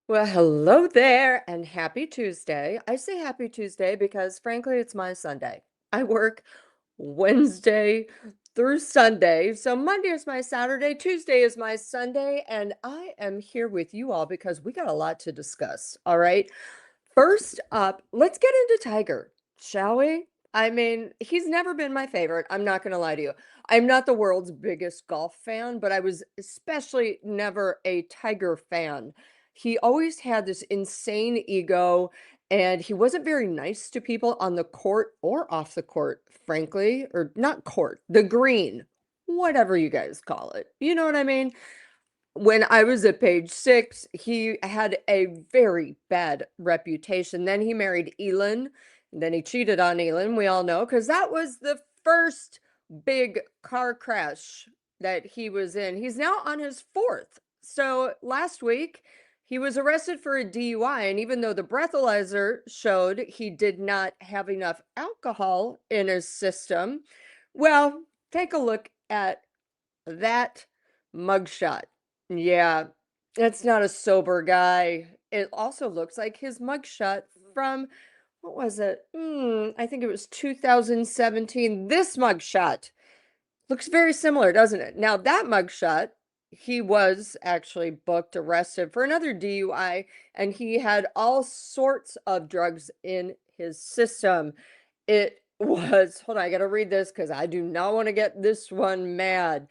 Well, hello there and happy Tuesday. I say happy Tuesday because frankly, it's my Sunday. I work Wednesday through Sunday. So Monday is my Saturday, Tuesday is my Sunday, and I am here with you all because we got a lot to discuss. All right. First up, let's get into Tiger, shall we? I mean, he's never been my favorite. I'm not going to lie to you. I'm not the world's biggest golf fan, but I was especially never a Tiger fan. He always had this insane ego, and he wasn't very nice to people on the court or off the court, frankly, or not court, the green, whatever you guys call it. You know what I mean? When I was at page 6, he had a very bad reputation. Then he married Elin, and then he cheated on Elin, we all know, because that was the first big car crash that he was in. He's now on his fourth. So last week, he was arrested for a DUI, and even though the breathalyzer showed he did not have enough alcohol in his system, well, take a look at that mugshot. Yeah, it's not a sober guy. It also looks like his mugshot from, what was it? I think it was 2017. This mugshot looks very similar, doesn't it? Now, that mugshot, he was actually booked, arrested for another DUI, and he had all sorts of drugs in his system. It was, hold on, I gotta read this because I do not want to get this one mad.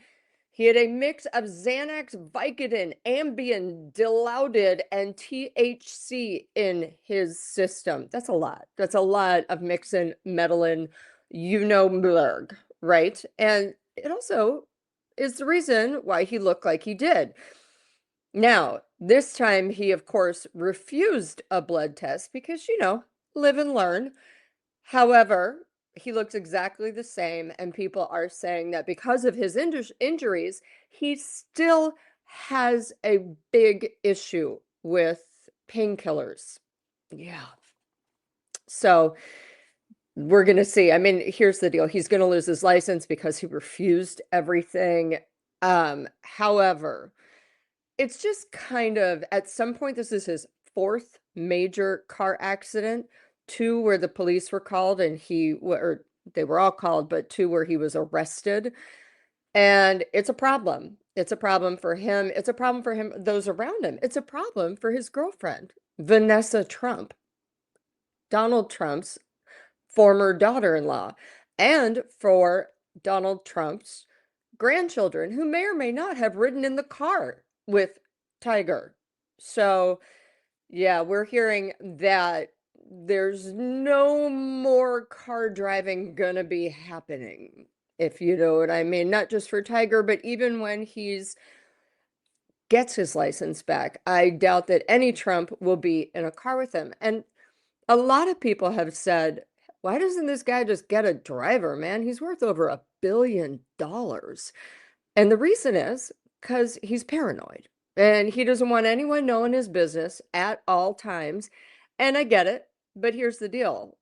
He had a mix of Xanax, Vicodin, Ambien, Dilaudid, and THC in his system. That's a lot. That's a lot of mixing meddling, blurg, right? And it also is the reason why he looked like he did. Now, this time he, of course, refused a blood test because, live and learn. However, he looks exactly the same, and people are saying that because of his injuries, he still has a big issue with painkillers. Yeah. So we're going to see. I mean, here's the deal. He's going to lose his license because he refused everything. However, it's just kind of, at some point, this is his fourth major car accident, two where the police were called and or they were all called, but two where he was arrested. And it's a problem. It's a problem for him. It's a problem for him, those around him. It's a problem for his girlfriend, Vanessa Trump, Donald Trump's former daughter-in-law, and for Donald Trump's grandchildren who may or may not have ridden in the car with Tiger. So, yeah, we're hearing that there's no more car driving gonna be happening, if you know what I mean. Not just for Tiger, but even when he's gets his license back, I doubt that any Trump will be in a car with him. And a lot of people have said, why doesn't this guy just get a driver, man? He's worth over $1 billion. And the reason is because he's paranoid and he doesn't want anyone knowing his business at all times. And I get it, but here's the deal.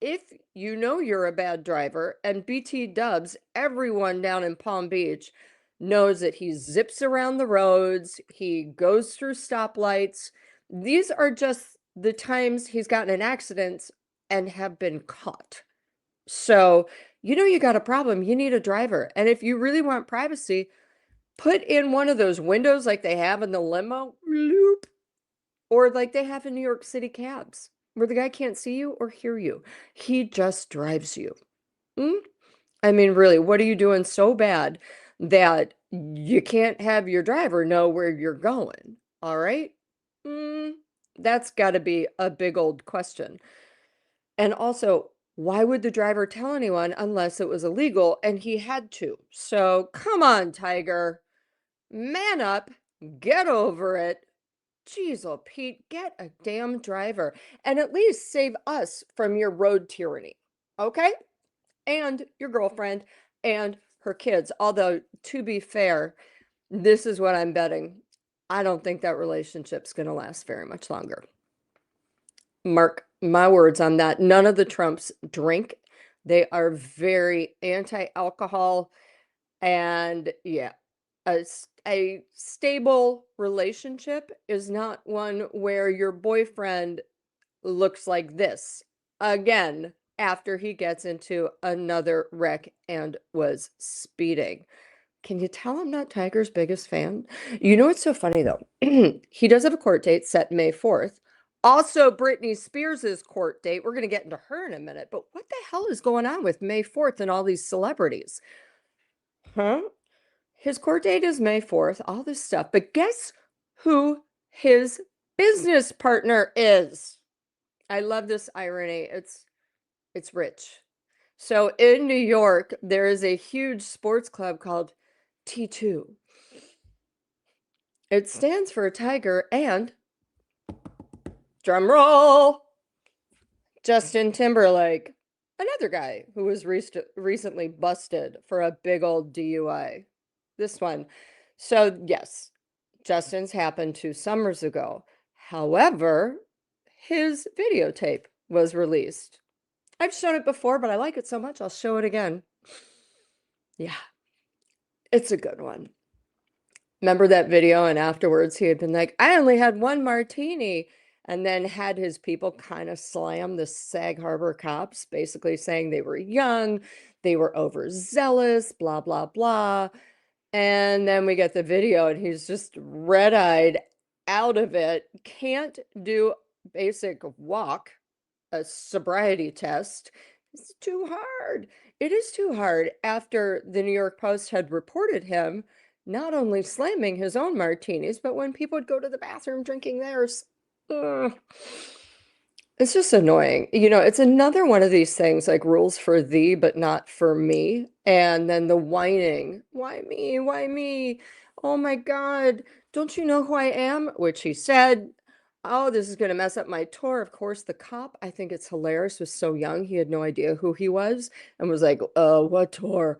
If you know you're a bad driver, and BT Dubs, everyone down in Palm Beach knows that he zips around the roads, he goes through stoplights. These are just the times he's gotten in accidents and have been caught. So, you got a problem, you need a driver. And if you really want privacy, put in one of those windows like they have in the limo, loop, or like they have in New York City cabs, where the guy can't see you or hear you. He just drives you. I mean, really, what are you doing so bad that you can't have your driver know where you're going? All right? That's got to be a big old question. And also, why would the driver tell anyone unless it was illegal and he had to? So come on, Tiger. Man up. Get over it. Jeez, oh Pete, get a damn driver and at least save us from your road tyranny. Okay? And your girlfriend and her kids. Although, to be fair, this is what I'm betting. I don't think that relationship's going to last very much longer. Mark my words on that. None of the Trumps drink. They are very anti-alcohol. And yeah, A stable relationship is not one where your boyfriend looks like this again after he gets into another wreck and was speeding. Can you tell I'm not Tiger's biggest fan? You know what's so funny though? He does have a court date set May 4th. Also, Britney Spears' court date. We're going to get into her in a minute, but what the hell is going on with May 4th and all these celebrities? Huh? His court date is May 4th, all this stuff. But guess who his business partner is? I love this irony. It's rich. So in New York, there is a huge sports club called T2. It stands for Tiger and, drum roll, Justin Timberlake, another guy who was recently busted for a big old DUI. This one. So yes, Justin's happened 2 summers ago. However, his videotape was released. I've shown it before, but I like it so much, I'll show it again. Yeah, it's a good one. Remember that video? And afterwards, he had been like, I only had one martini. And then had his people kind of slam the Sag Harbor cops, basically saying they were young, they were overzealous, blah, blah, blah. And then we get the video, and he's just red-eyed out of it, can't do basic walk, a sobriety test. It's too hard. It is too hard after the New York Post had reported him not only slamming his own martinis, but when people would go to the bathroom drinking theirs. Ugh. It's just annoying. You know, it's another one of these things like rules for thee, but not for me. And then the whining, why me? Why me? Oh my God, don't you know who I am? Which he said, oh, this is going to mess up my tour. Of course, the cop, I think it's hilarious, was so young, he had no idea who he was and was like, what tour?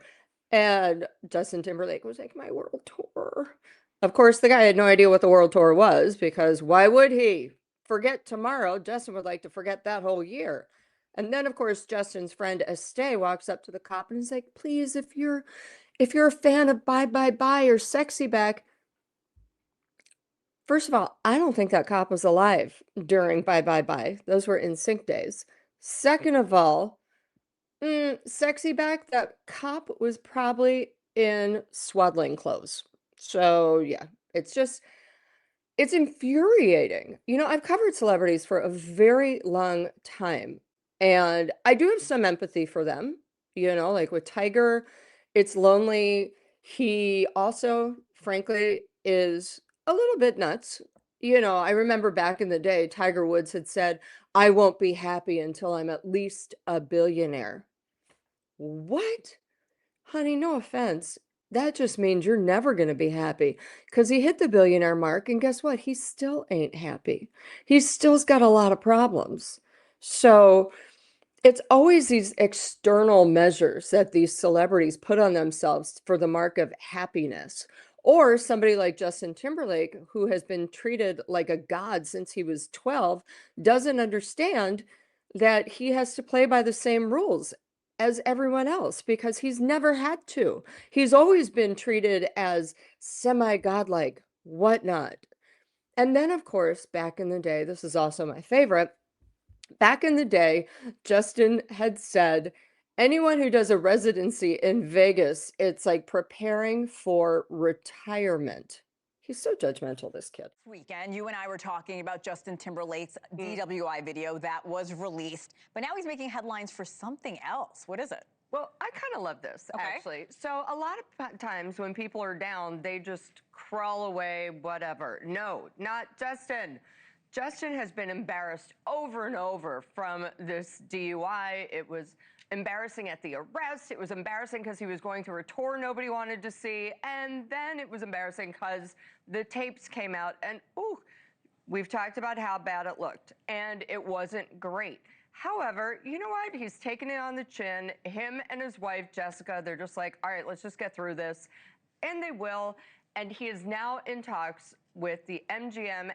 And Justin Timberlake was like, my world tour. Of course, the guy had no idea what the world tour was because why would he? Forget tomorrow. Justin would like to forget that whole year. And then, of course, Justin's friend Estee walks up to the cop and is like, please, if you're a fan of Bye Bye Bye or Sexy Back, first of all, I don't think that cop was alive during Bye Bye Bye. Those were NSYNC days. Second of all, Sexy Back, that cop was probably in swaddling clothes. So yeah, it's infuriating. You know, I've covered celebrities for a very long time, and I do have some empathy for them. You know, like with Tiger, it's lonely. He also, frankly, is a little bit nuts. You know, I remember back in the day, Tiger Woods had said, I won't be happy until I'm at least a billionaire. What? Honey, no offense. That just means you're never going to be happy because he hit the billionaire mark, and guess what? He still ain't happy. He's still's got a lot of problems. So it's always these external measures that these celebrities put on themselves for the mark of happiness. Or somebody like Justin Timberlake, who has been treated like a god since he was 12, doesn't understand that he has to play by the same rules as everyone else because he's never had to. He's always been treated as semi-godlike, whatnot. And then, of course, back in the day, this is also my favorite. Back in the day, Justin had said, anyone who does a residency in Vegas, it's like preparing for retirement. He's so judgmental, this kid. Weekend, you and I were talking about Justin Timberlake's DWI video that was released, but now he's making headlines for something else. What is it? Well, I kind of love this, actually. So a lot of times when people are down, they just crawl away, whatever. No, not Justin. Justin has been embarrassed over and over from this DUI. It was embarrassing at the arrest. It was embarrassing because he was going through a tour nobody wanted to see. And then it was embarrassing because the tapes came out and, ooh, we've talked about how bad it looked. And it wasn't great. However, you know what? He's taken it on the chin. Him and his wife, Jessica, they're just like, all right, let's just get through this. And they will. And he is now in talks with the MGM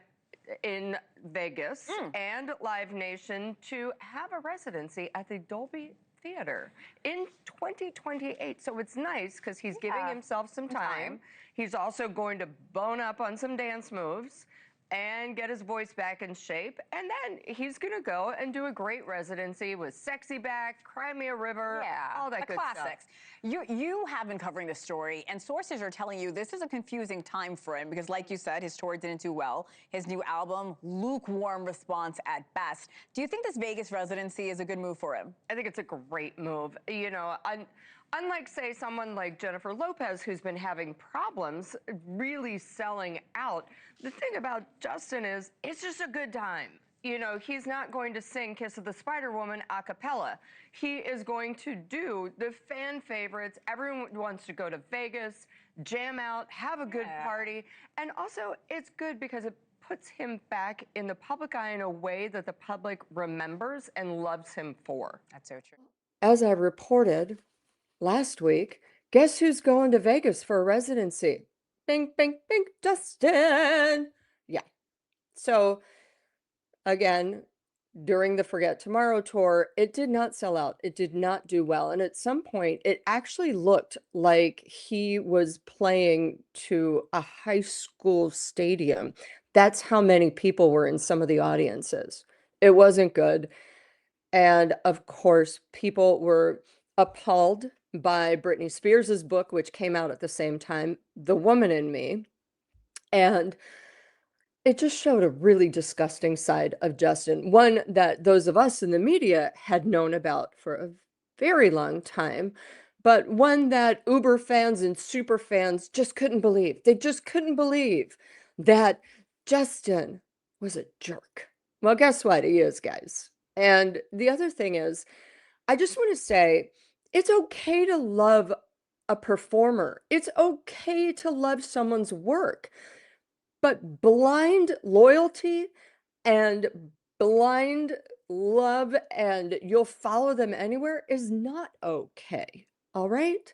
in Vegas and Live Nation to have a residency at the Dolby Theater in 2028. So it's nice because he's giving himself some time. He's also going to bone up on some dance moves and get his voice back in shape. And then he's going to go and do a great residency with Sexy Back, Cry Me a River, all that good classics. stuff. You have been covering this story, and sources are telling you this is a confusing time for him because, like you said, his tour didn't do well. His new album, lukewarm response at best. Do you think this Vegas residency is a good move for him? I think it's a great move. You know, unlike, say, someone like Jennifer Lopez, who's been having problems really selling out, the thing about Justin is it's just a good time. You know, he's not going to sing Kiss of the Spider Woman a cappella. He is going to do the fan favorites. Everyone wants to go to Vegas, jam out, have a good party. And also, it's good because it puts him back in the public eye in a way that the public remembers and loves him for. That's so true. As I reported last week, guess who's going to Vegas for a residency? Bing, bing, bing, Justin. Yeah. So again, during the Forget Tomorrow tour, it did not sell out. It did not do well. And at some point, it actually looked like he was playing to a high school stadium. That's how many people were in some of the audiences. It wasn't good. And of course, people were appalled by Britney Spears's book, which came out at the same time, The Woman in Me. And it just showed a really disgusting side of Justin, one that those of us in the media had known about for a very long time, but one that Uber fans and super fans just couldn't believe. They just couldn't believe that Justin was a jerk. Well, guess what? He is, guys. And the other thing is, I just want to say it's okay to love a performer. It's okay to love someone's work. But blind loyalty and blind love and you'll follow them anywhere is not okay. All right?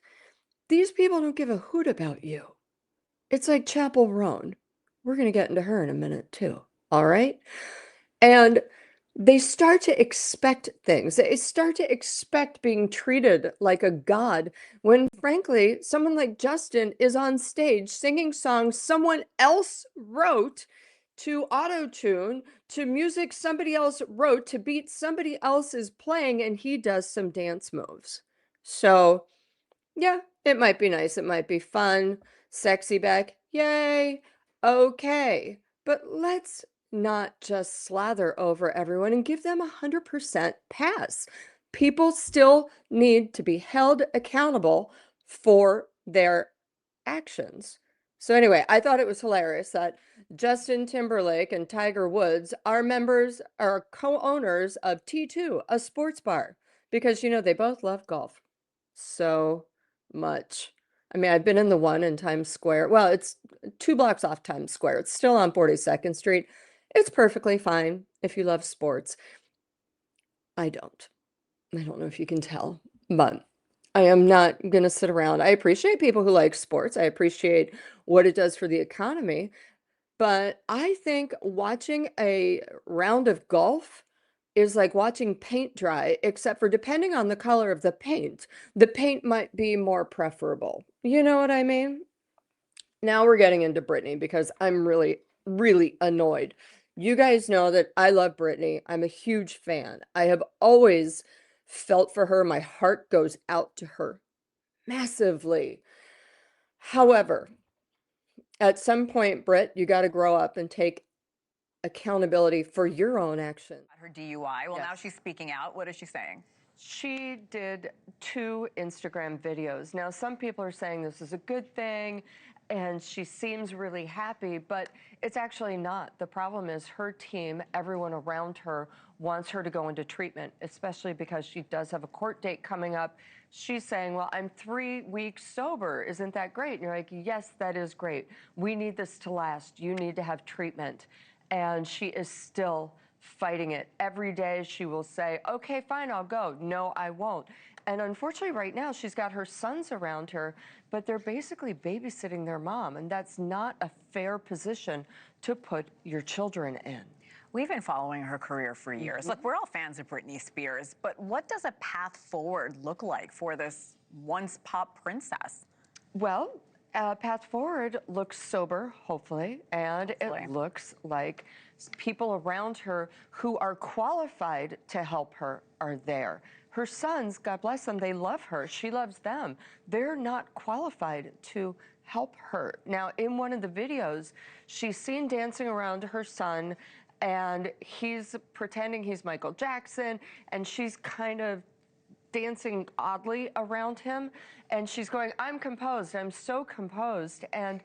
These people don't give a hoot about you. It's like Chappell Roan. We're going to get into her in a minute too. All right? And they start to expect things. They start to expect being treated like a god when, frankly, someone like Justin is on stage singing songs someone else wrote to auto-tune, to music somebody else wrote, to beats somebody else is playing, and he does some dance moves. So, yeah, it might be nice. It might be fun. Sexy back. Yay. Okay. But let's not just slather over everyone and give them 100% pass. People still need to be held accountable for their actions. So anyway, I thought it was hilarious that Justin Timberlake and Tiger Woods are co-owners of T2, a sports bar, because you know they both love golf so much. I mean, I've been in the one in Times Square. Well, it's 2 blocks off Times Square. It's still on 42nd Street. It's perfectly fine if you love sports. I don't. I don't know if you can tell, but I am not going to sit around. I appreciate people who like sports. I appreciate what it does for the economy. But I think watching a round of golf is like watching paint dry, except for depending on the color of the paint might be more preferable. You know what I mean? Now we're getting into Britney because I'm really, really annoyed. You guys know that I love Britney. I'm a huge fan. I have always felt for her. My heart goes out to her massively. However, at some point, Brit, you got to grow up and take accountability for your own actions. Her DUI. Well, Yes. now she's speaking out. What is she saying? She did 2 Instagram videos. Now, some people are saying this is a good thing and she seems really happy, but it's actually not. The problem is her team, everyone around her, wants her to go into treatment, especially because she does have a court date coming up. She's saying, well, I'm 3 weeks sober. Isn't that great? And you're like, yes, that is great. We need this to last. You need to have treatment. And she is still fighting it. Every day she will say, okay, fine, I'll go. No, I won't. And unfortunately right now she's got her sons around her, but they're basically babysitting their mom. And that's not a fair position to put your children in. We've been following her career for years. Look, we're all fans of Britney Spears, but what does a path forward look like for this once pop princess? Well, path forward looks sober, hopefully, and it looks like people around her who are qualified to help her are there. Her sons, God bless them, they love her. She loves them. They're not qualified to help her. Now, in one of the videos, she's seen dancing around her son, and he's pretending he's Michael Jackson, and she's kind of dancing oddly around him, and she's going, I'm composed, I'm so composed, and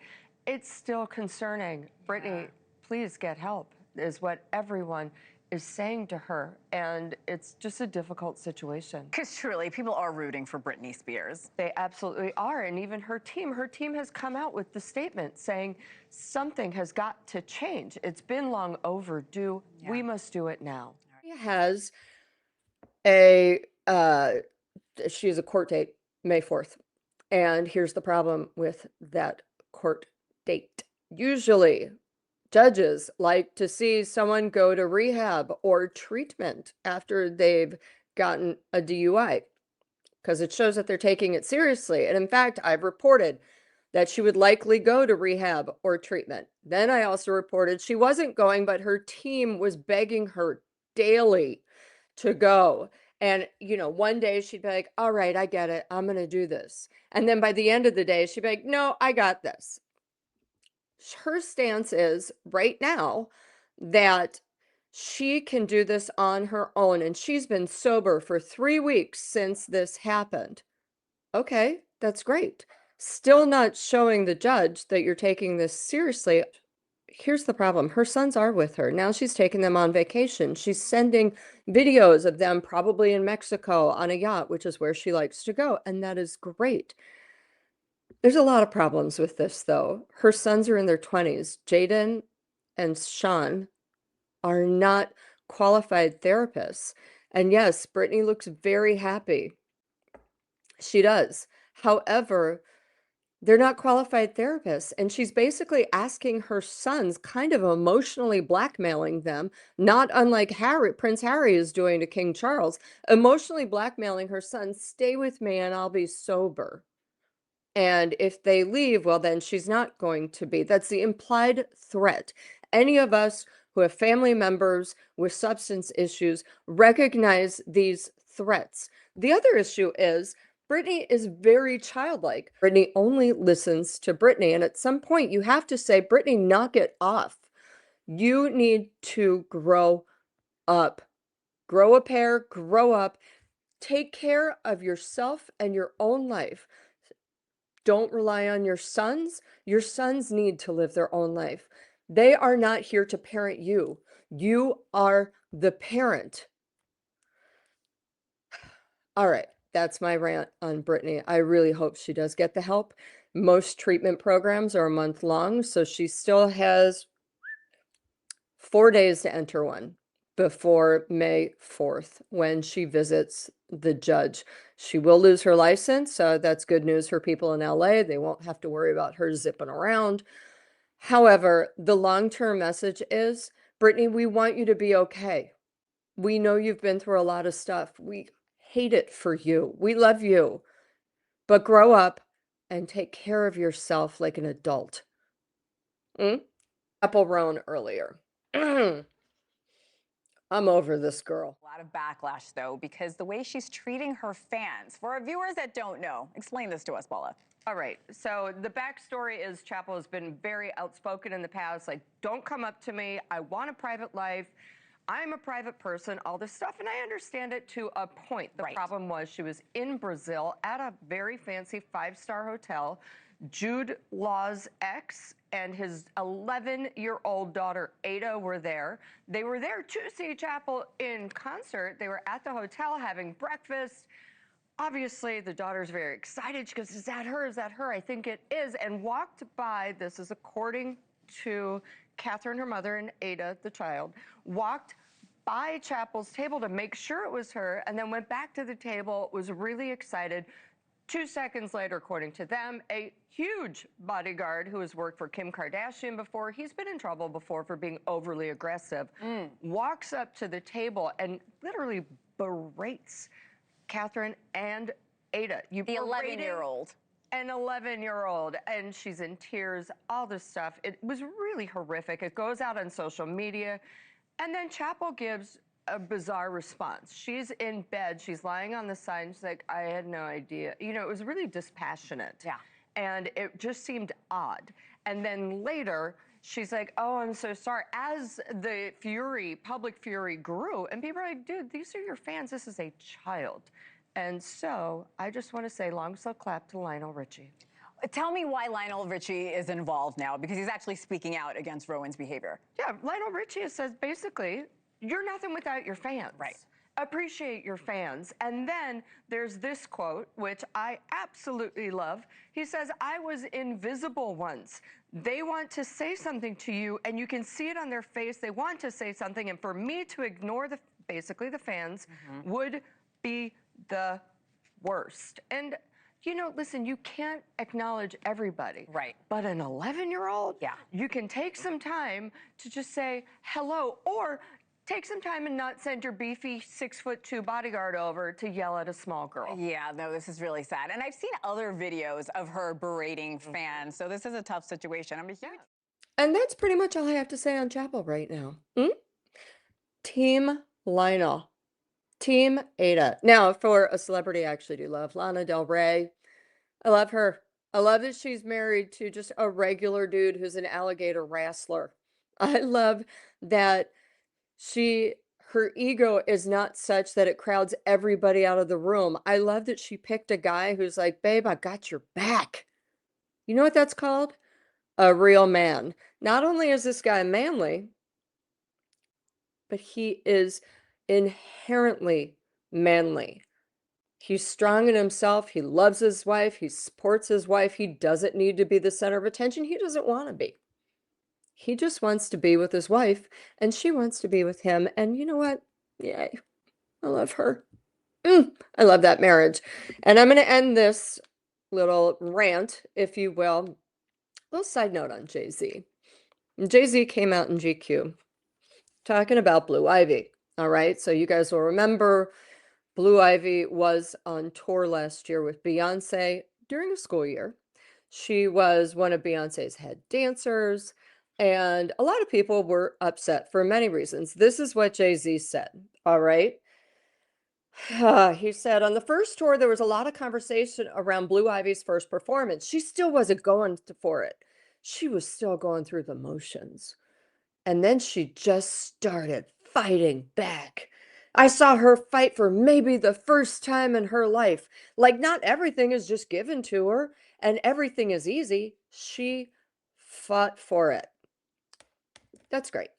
it's still concerning. Britney, please get help, is what everyone is saying to her, and it's just a difficult situation. Because truly, people are rooting for Britney Spears. They absolutely are, and even her team has come out with the statement saying something has got to change. It's been long overdue. We must do it now. She has a she has a court date May 4th. And here's the problem with that court date. Usually, judges like to see someone go to rehab or treatment after they've gotten a DUI because it shows that they're taking it seriously. And in fact, I've reported that she would likely go to rehab or treatment. Then I also reported she wasn't going, but her team was begging her daily to go. And, you know, one day she'd be like, all right, I get it. I'm going to do this. And then by the end of the day, she'd be like, no, I got this. Her stance is right now that she can do this on her own. And she's been sober for 3 weeks since this happened. Okay, that's great. Still not showing the judge that you're taking this seriously. Here's the problem. Her sons are with her. Now she's taking them on vacation. She's sending videos of them probably in Mexico on a yacht, which is where she likes to go. And that is great. There's a lot of problems with this, though. Her sons are in their 20s. Jaden and Sean are not qualified therapists. And yes, Britney looks very happy. She does. However, they're not qualified therapists, and she's basically asking her sons, kind of emotionally blackmailing them, not unlike Prince Harry is doing to King Charles, emotionally blackmailing her sons, stay with me and I'll be sober. And if they leave, well, then she's not going to be. That's the implied threat. Any of us who have family members with substance issues recognize these threats. The other issue is Britney is very childlike. Britney only listens to Britney. And at some point, you have to say, Britney, knock it off. You need to grow up. Grow a pair, grow up. Take care of yourself and your own life. Don't rely on your sons. Your sons need to live their own life. They are not here to parent you. You are the parent. All right. That's my rant on Britney. I really hope she does get the help. Most treatment programs are a month long, so she still has 4 days to enter one before May 4th when she visits the judge. She will lose her license, so that's good news for people in LA. They won't have to worry about her zipping around. However, the long-term message is, Britney, we want you to be okay. We know you've been through a lot of stuff. We hate it for you. We love you. But grow up and take care of yourself like an adult. Chappell Roan earlier. I'm over this girl. A lot of backlash, though, because the way she's treating her fans. For our viewers that don't know, explain this to us, Paula. All right. So the backstory is Chappell has been very outspoken in the past. Like, don't come up to me. I want a private life. I'm a private person, all this stuff. And I understand it to a point. The problem was she was in Brazil at a very fancy 5-star hotel. Jude Law's ex and his 11-year-old daughter, Ada, were there. They were there to see Chappell in concert. They were at the hotel having breakfast. Obviously, the daughter's very excited. She goes, is that her? Is that her? I think it is. And walked by, this is according to Catherine, her mother, and Ada, the child, walked by Chappell's table to make sure it was her, and then went back to the table, was really excited. 2 seconds later, according to them, a huge bodyguard who has worked for Kim Kardashian before, he's been in trouble before for being overly aggressive, walks up to the table and literally berates Catherine and Ada. The 11-year-old. an 11-year-old, and she's in tears, all this stuff. It was really horrific. It goes out on social media, and then Chappell gives a bizarre response. She's in bed, she's lying on the side, and she's like, I had no idea. You know, it was really dispassionate. Yeah. And it just seemed odd. And then later, she's like, oh, I'm so sorry. As the fury, public fury grew, and people are like, dude, these are your fans. This is a child. And so I just want to say long slow clap to Lionel Richie. Tell me why Lionel Richie is involved now, because he's actually speaking out against Rowan's behavior. Yeah, Lionel Richie says basically, you're nothing without your fans. Right. Appreciate your fans. And then there's this quote, which I absolutely love. He says, I was invisible once. They want to say something to you, and you can see it on their face. They want to say something, and for me to ignore basically the fans would be the worst. And you know, listen, you can't acknowledge everybody. Right. But an 11-year-old, Yeah. you can take some time to just say hello, or take some time and not send your beefy 6'2" bodyguard over to yell at a small girl. Yeah, no, this is really sad. And I've seen other videos of her berating fans, so this is a tough situation. I'm a huge... And that's pretty much all I have to say on Chappell right now. Team Lionel. Team Ada. Now, for a celebrity I actually do love, Lana Del Rey. I love her. I love that she's married to just a regular dude who's an alligator wrestler. I love that her ego is not such that it crowds everybody out of the room. I love that she picked a guy who's like, babe, I got your back. You know what that's called? A real man. Not only is this guy manly, but he is inherently manly. He's strong in himself. He loves his wife. He supports his wife. He doesn't need to be the center of attention. He doesn't want to be. He just wants to be with his wife, and she wants to be with him. And you know what? Yay. I love her. I love that marriage. And I'm going to end this little rant, if you will. A little side note on Jay-Z. Jay-Z came out in GQ talking about Blue Ivy. All right. So you guys will remember Blue Ivy was on tour last year with Beyonce during a school year. She was one of Beyonce's head dancers, and a lot of people were upset for many reasons. This is what Jay-Z said. All right. He said, on the first tour, there was a lot of conversation around Blue Ivy's first performance. She still wasn't going for it. She was still going through the motions. And then she just started fighting back. I saw her fight for maybe the first time in her life. Like, not everything is just given to her and everything is easy. She fought for it. That's great.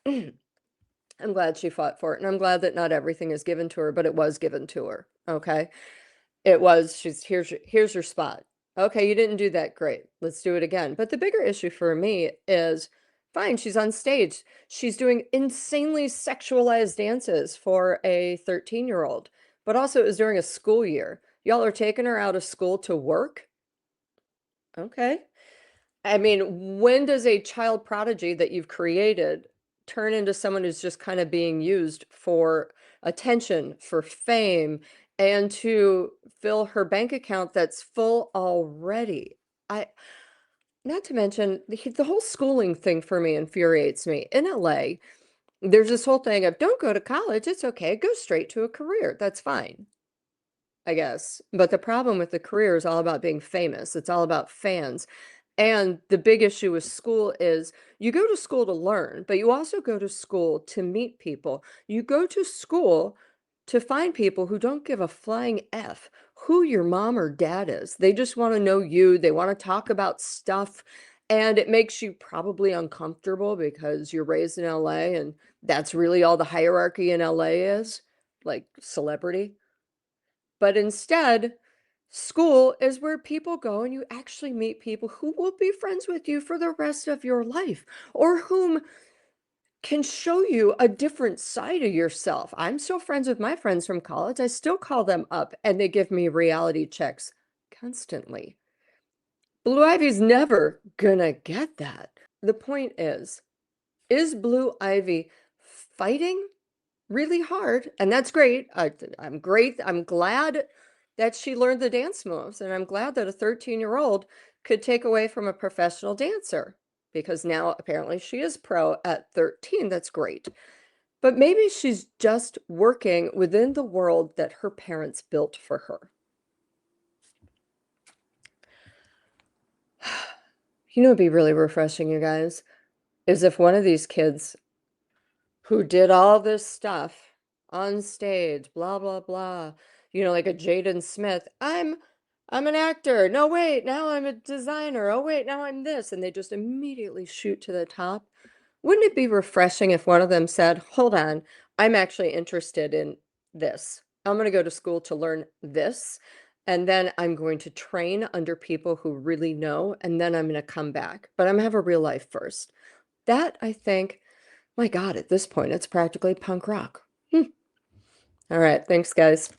I'm glad she fought for it. And I'm glad that not everything is given to her, but it was given to her. Okay. It was, here's your spot. Okay, you didn't do that. Great. Let's do it again. But the bigger issue for me is, fine, she's on stage. She's doing insanely sexualized dances for a 13-year-old, but also it was during a school year. Y'all are taking her out of school to work? Okay. I mean, when does a child prodigy that you've created turn into someone who's just kind of being used for attention, for fame, and to fill her bank account that's full already? Not to mention, the whole schooling thing for me infuriates me. In LA, there's this whole thing of don't go to college, it's okay, go straight to a career. That's fine, I guess. But the problem with the career is all about being famous. It's all about fans. And the big issue with school is you go to school to learn, but you also go to school to meet people. You go to school to find people who don't give a flying F who your mom or dad is. They just want to know you. They want to talk about stuff. And it makes you probably uncomfortable because you're raised in LA and that's really all the hierarchy in LA is, like celebrity. But instead, school is where people go and you actually meet people who will be friends with you for the rest of your life or whom can show you a different side of yourself. I'm still friends with my friends from college. I still call them up and they give me reality checks constantly. Blue Ivy's never gonna get that. The point is Blue Ivy fighting really hard? And that's great. I'm great. I'm glad that she learned the dance moves. And I'm glad that a 13-year-old could take away from a professional dancer, because now apparently she is pro at 13. That's great. But maybe she's just working within the world that her parents built for her. You know, it'd be really refreshing, you guys, is if one of these kids who did all this stuff on stage, blah, blah, blah, you know, like a Jaden Smith, I'm an actor. No, wait, now I'm a designer. Oh, wait, now I'm this. And they just immediately shoot to the top. Wouldn't it be refreshing if one of them said, hold on, I'm actually interested in this. I'm going to go to school to learn this. And then I'm going to train under people who really know. And then I'm going to come back. But I'm going to have a real life first. That, I think, my God, at this point, it's practically punk rock. All right. Thanks, guys.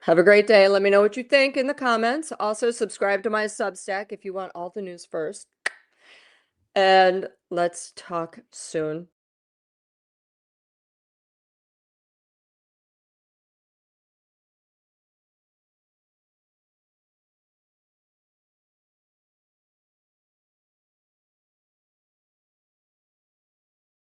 Have a great day. Let me know what you think in the comments. Also, subscribe to my Substack if you want all the news first. And let's talk soon.